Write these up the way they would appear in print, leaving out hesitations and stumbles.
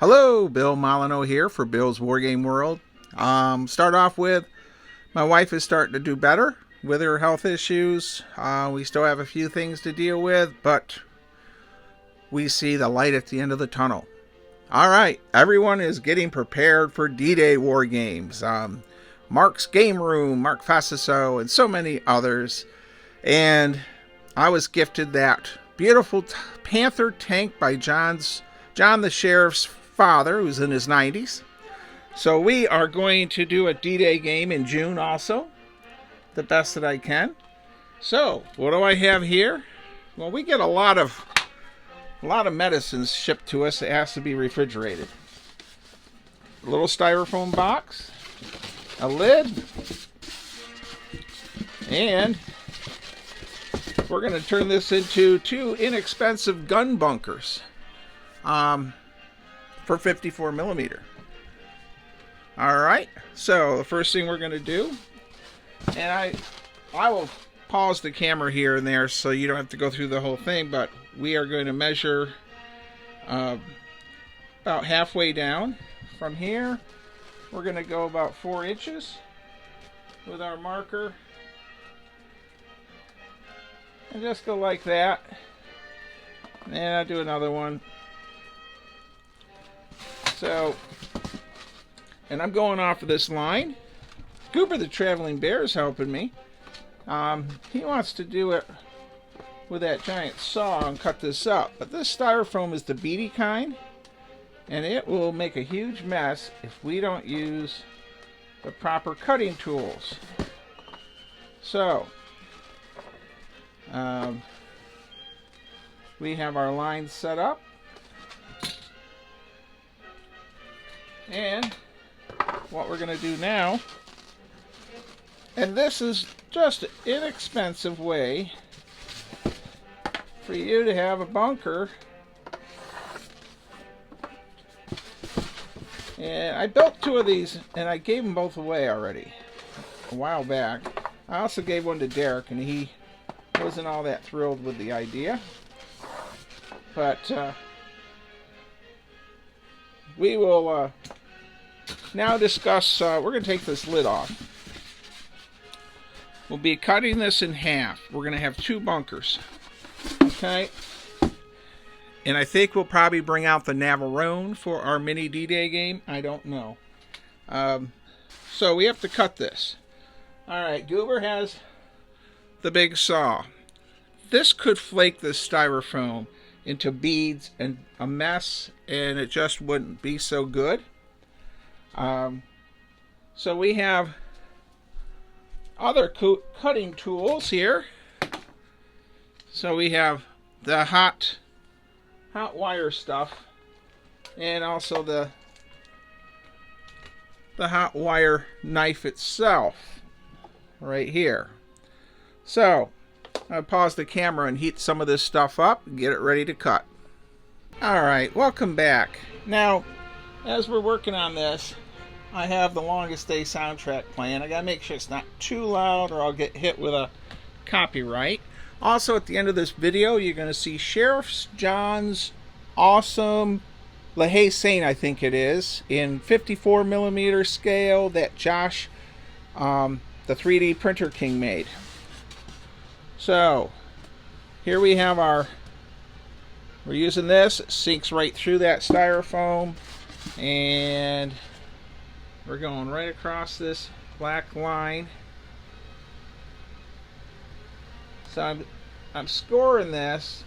Hello, Bill Molyneux here for Bill's Wargame World. Start off with, my wife is starting to do better with her health issues. We still have a few things to deal with, but we see the light at the end of the tunnel. Alright, everyone is getting prepared for D-Day War Games. Mark's Game Room, Mark Fassiso, and so many others. And I was gifted that beautiful Panther tank by John the Sheriff's father, who's in his 90s. So we are going to do a D-Day game in June also, the best that I can. So what do I have here? Well, we get a lot of medicines shipped to us that has to be refrigerated. A little styrofoam box, a lid, and we're going to turn this into 2 inexpensive gun bunkers. For 54 millimeter. Alright, so the first thing we're going to do, and I will pause the camera here and there so you don't have to go through the whole thing, but we are going to measure about halfway down. From here, we're going to go about 4 inches with our marker, and just go like that, and I'll do another one. So, and I'm going off of this line. Goober the Traveling Bear is helping me. He wants to do it with that giant saw and cut this up. But this styrofoam is the beady kind, and it will make a huge mess if we don't use the proper cutting tools. So, we have our line set up. And what we're going to do now, and this is just an inexpensive way for you to have a bunker. And I built 2 of these, and I gave them both away already a while back. I also gave one to Derek, and he wasn't all that thrilled with the idea. But we will now discuss, we're going to take this lid off. We'll be cutting this in half. We're going to have 2 bunkers. Okay? And I think we'll probably bring out the Navarone for our mini D-Day game. I don't know. So we have to cut this. Alright, Goober has the big saw. This could flake this styrofoam into beads and a mess, and it just wouldn't be so good. So we have other cutting tools here. So we have the hot wire stuff, and also the hot wire knife itself right here. So I'll pause the camera and heat some of this stuff up and get it ready to cut. Alright, welcome back. Now, as we're working on this, I have the Longest Day soundtrack playing. I gotta make sure it's not too loud or I'll get hit with a copyright. Also, at the end of this video, you're gonna see Sheriff John's awesome LaHaye Saint, I think it is, in 54 millimeter scale that Josh, the 3D printer king, made. So, here we have we're using this. It sinks right through that styrofoam, and we're going right across this black line. So I'm scoring this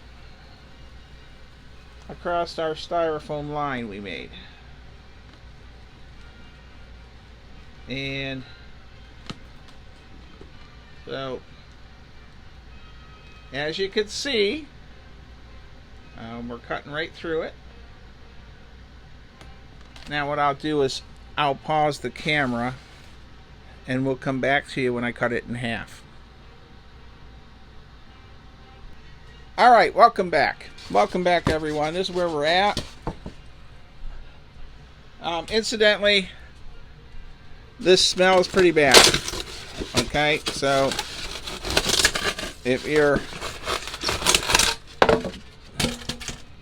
across our styrofoam line we made. And so, as you can see, we're cutting right through it. Now what I'll do is I'll pause the camera and we'll come back to you when I cut it in half. Alright, welcome back. Welcome back, everyone. This is where we're at. Incidentally, this smells pretty bad. Okay, so if you're...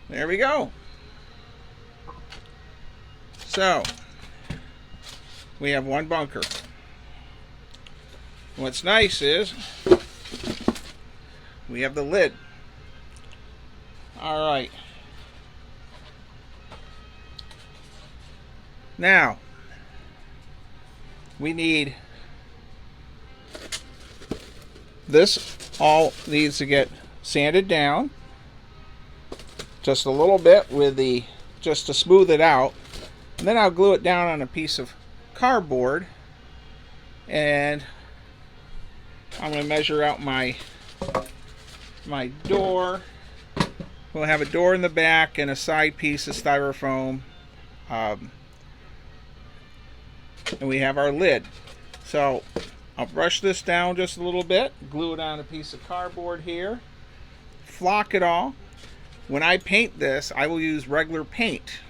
There we go. So, we have one bunker. What's nice is we have the lid. Alright. Now, we need this all needs to get sanded down just a little bit with the just to smooth it out, and then I'll glue it down on a piece of cardboard, and I'm going to measure out my door. We'll have a door in the back and a side piece of styrofoam, and we have our lid. So I'll brush this down just a little bit, glue it on a piece of cardboard here, flock it all. When I paint this, I will use regular paint.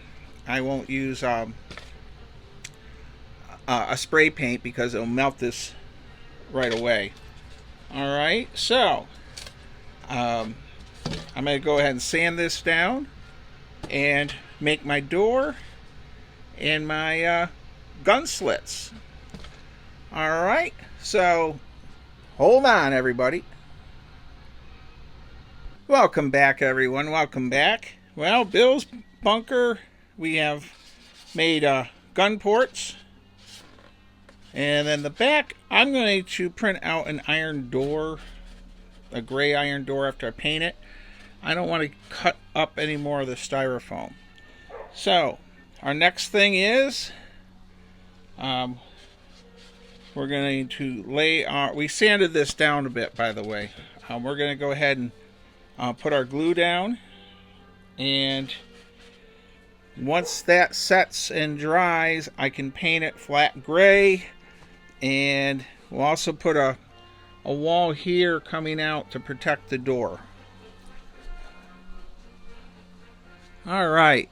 I won't use a spray paint because it'll melt this right away. Alright, so I'm going to go ahead and sand this down and make my door and my gun slits. Alright, so hold on everybody. Welcome back everyone, welcome back. Well, Bill's bunker, we have made gun ports. And then the back, I'm going to print out an iron door, a gray iron door after I paint it. I don't want to cut up any more of the styrofoam. So, our next thing is, we're going to lay our, we sanded this down a bit by the way. We're going to go ahead and put our glue down. And once that sets and dries, I can paint it flat gray. And we'll also put a wall here coming out to protect the door. Alright.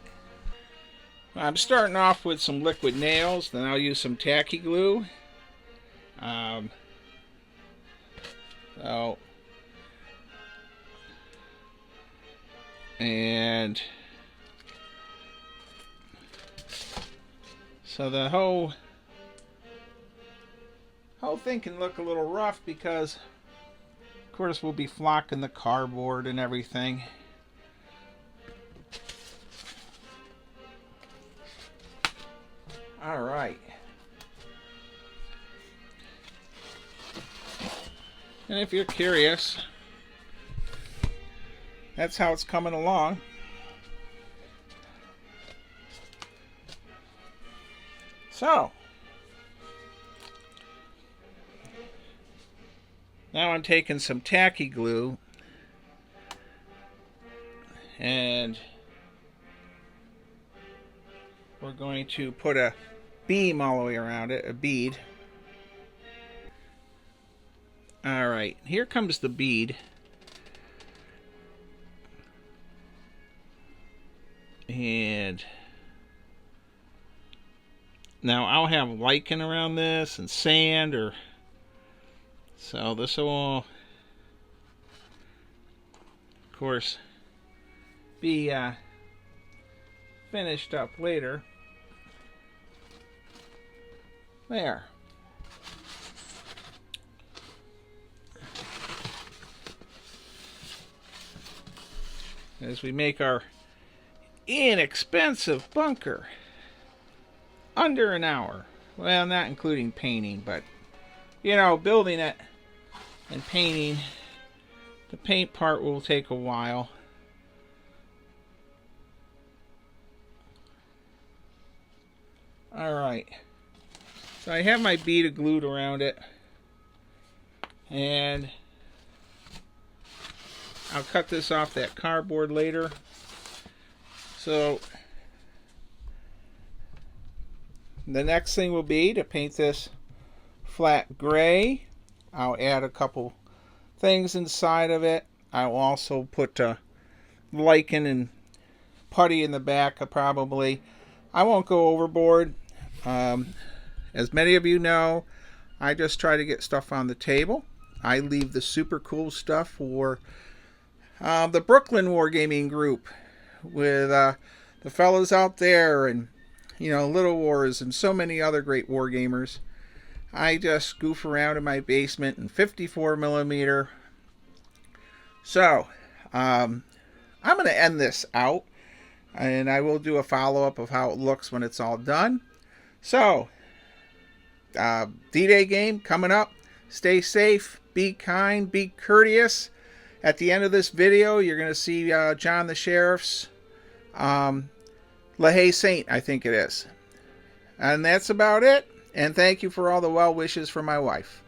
I'm starting off with some liquid nails, then I'll use some tacky glue. So the whole thing can look a little rough because of course we'll be flocking the cardboard and everything. Alright. And if you're curious, that's how it's coming along. So, now I'm taking some tacky glue and we're going to put a beam all the way around it, a bead. Alright, here comes the bead. And now I'll have lichen around this and sand, or so this will, of course, be finished up later. There. As we make our inexpensive bunker. Under an hour. Well, not including painting, but you know, building it and painting, the paint part will take a while. Alright. So I have my bead glued around it. And I'll cut this off that cardboard later. So the next thing will be to paint this flat gray. I'll add a couple things inside of it. I will also put lichen and putty in the back probably. I won't go overboard. As many of you know, I just try to get stuff on the table. I leave the super cool stuff for the Brooklyn Wargaming group with the fellas out there, and Little Wars and so many other great war gamers. I just goof around in my basement in 54 millimeter. So, I'm going to end this out, and I will do a follow-up of how it looks when it's all done. So, D-Day game coming up. Stay safe, be kind, be courteous. At the end of this video, you're going to see John the Sheriff's LaHaye Saint, I think it is. And that's about it. And thank you for all the well wishes for my wife.